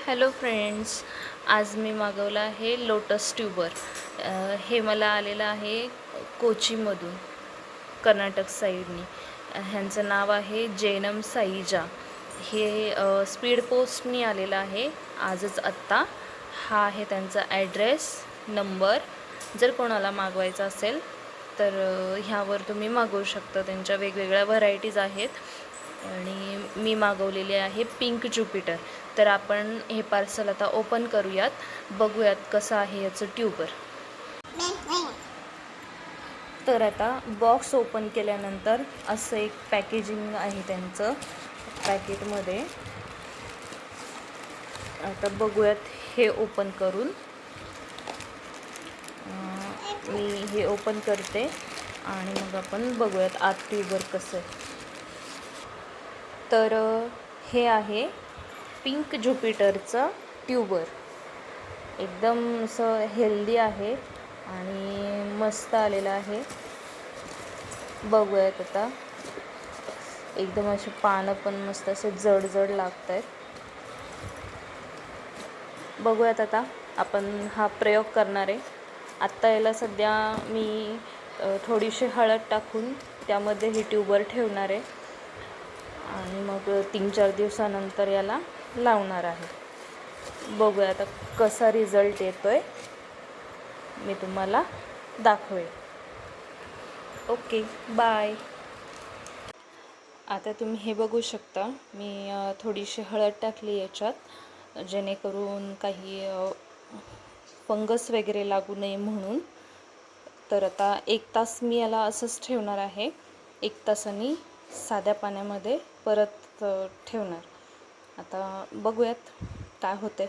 Hello friends, आज मी मागवलं आहे लोटस ट्यूबर. हे मला आलेलं आहे कोचीमधून, कर्नाटक साईडनी. ह्यांचं नाव आहे जैनम साईजा. हे स्पीड पोस्टनी आलेलं आहे आजच आत्ता. हा आहे त्यांचा ॲड्रेस नंबर. जर कोणाला मागवायचा असेल तर ह्यावर तुम्ही मागवू शकता. त्यांच्या वेगवेगळ्या व्हरायटीज आहेत आणि मी मागवलेले आहे पिंक ज्युपिटर. तर आपण हे पार्सल आता ओपन करूयात, बघूयात कसं आहे याचं ट्यूबर. तर आता बॉक्स ओपन केल्यानंतर असं एक पॅकेजिंग आहे त्यांचं पॅकेटमध्ये. आता बघूयात हे ओपन करून. मी हे ओपन करते आणि मग आपण बघूयात आत ट्यूबर कसं आहे. तर हे आहे पिंक ज्युपिटरचं ट्यूबर. एकदम असं हेल्दी आहे आणि मस्त आलेलं आहे. बघूयात आता. एकदम असे पानं पण मस्त असे जड जड लागत आहेत. बघूयात आता आपण हा प्रयोग करणार आहे. आत्ता याला सध्या मी थोडीशी हळद टाकून त्यामध्ये हे ट्यूबर ठेवणार आहे आणि मग 3-4 दिवसानंतर याला लावणार आहे. बघूया आता कसा रिझल्ट येतो आहे, मी तुम्हाला दाखवेन. Okay, bye. आता तुम्ही हे बघू शकता, मी थोडीशी हळद टाकली याच्यात, जेणेकरून काही फंगस वगैरे लागू नये म्हणून. तर आता 1 तास मी याला असंच ठेवणार आहे. 1 तासांनी साध्या पाण्यामध्ये परत ठेवणार. आता बघूयात काय होते.